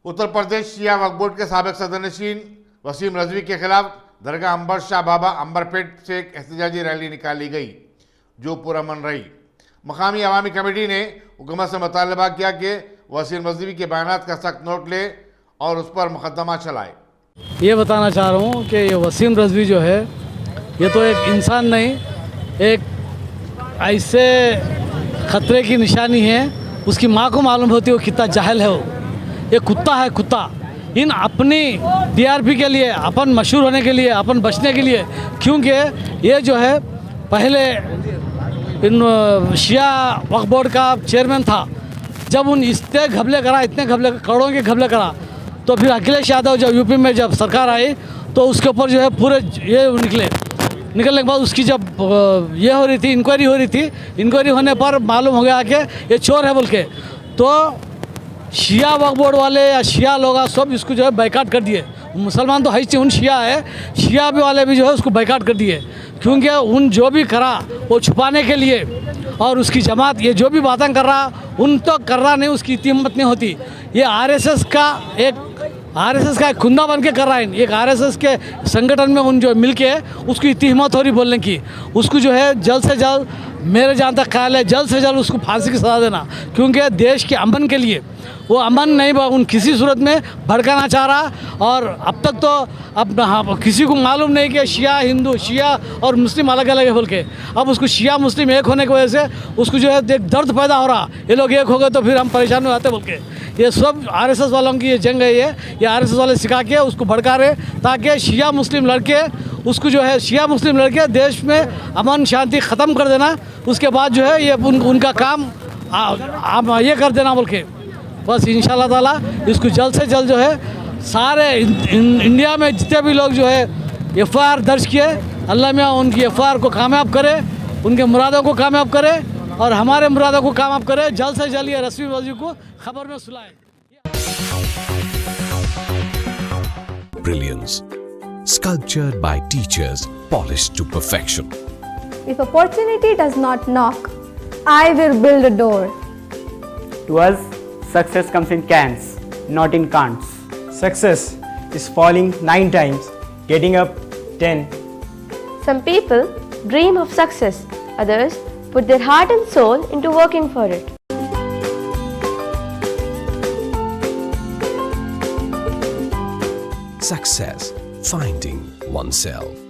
Uttar Pradesh Shia Waqf board के साबिक सदरनशीन वसीम रजवी के खिलाफ दरगाह अंबर शाह बाबा अंबरपेट से एक एहतजाजी रैली निकाली गई जो पुरअमन रही। मकामी अवामी कमेटी ने हुकूमत से मुतालबा किया कि वसीम रजवी के बयानात का सख्त नोट ले और उस पर मुकदमा चलाए। ये बताना चाह रहा हूँ कि ये वसीम रजवी जो है ये तो एक इंसान नहीं, एक ऐसे ख़तरे की निशानी है। उसकी माँ को मालूम होती है वो कितना जाहिल है। वो ये कुत्ता है, कुत्ता। इन अपनी टीआरपी के लिए, अपन मशहूर होने के लिए, अपन बचने के लिए, क्योंकि ये जो है पहले इन शिया वक्फ बोर्ड का चेयरमैन था। जब उन इतने घपले करा, इतने घपले, करोड़ों के घपले करा, तो फिर अखिलेश यादव जब यूपी में जब सरकार आई तो उसके ऊपर जो है पूरे ये निकलने के बाद उसकी जब ये हो रही थी, इंक्वायरी हो रही थी, इंक्वायरी होने पर मालूम हो गया कि ये चोर है बोल के, तो शिया वक्फ बोर्ड वाले या शिया लोग सब इसको जो है बाइकाट कर दिए। मुसलमान तो है, उन शिया है, शिया भी वाले भी जो है उसको बाइकाट कर दिए, क्योंकि उन जो भी करा वो छुपाने के लिए, और उसकी जमात ये जो भी बातें कर रहा उन तो कर रहा नहीं, उसकी इतनी हिम्मत नहीं होती। ये आरएसएस का एक खुंदा बन के कर रहा है। एक आरएसएस के संगठन में उन जो मिलके उसकी इतनी हिम्मत हो रही बोलने की, उसको जो है जल्द से जल्द, मेरे जहाँ तक ख्याल है, जल्द से जल्द उसको फांसी की सज़ा देना, क्योंकि देश के अमन के लिए वो अमन नहीं उन किसी सूरत में भड़काना चाह रहा। और अब तक तो अब किसी को मालूम नहीं कि शिया हिंदू, शिया और मुस्लिम अलग अलग है बोल के। अब उसको शिया मुस्लिम एक होने की वजह से उसको जो है एक दर्द पैदा हो रहा, ये लोग एक हो गए तो फिर हम परेशान हो जाते बोल के। ये सब आरएसएस वालों की ये जंग है। ये आरएसएस वाले सिखा के उसको भड़का रहे ताकि शिया मुस्लिम लड़के उसको जो है शिया मुस्लिम लड़के देश में अमन शांति ख़त्म कर देना, उसके बाद जो है ये उनका काम ये कर देना बोल के। बस इंशाल्लाह ताला इसको जल्द से जल्द जो है सारे इंडिया में जितने भी लोग जो है एफआईआर दर्ज किए, अल्लाह मियाँ उनकी एफआईआर को कामयाब करे, उनके मुरादों को कामयाब करे और हमारे मुरादों को कामयाब करे। जल्द से जल्द ये रस्मी वजी को खबर में सुनाए। Brilliance, sculptured by teachers, polished to perfection. If opportunity does not knock, I will build a door. To us, success comes in cans, not in can'ts. Success is falling 9 times, getting up 10. Some people dream of success, others put their heart and soul into working for it. Success, finding oneself.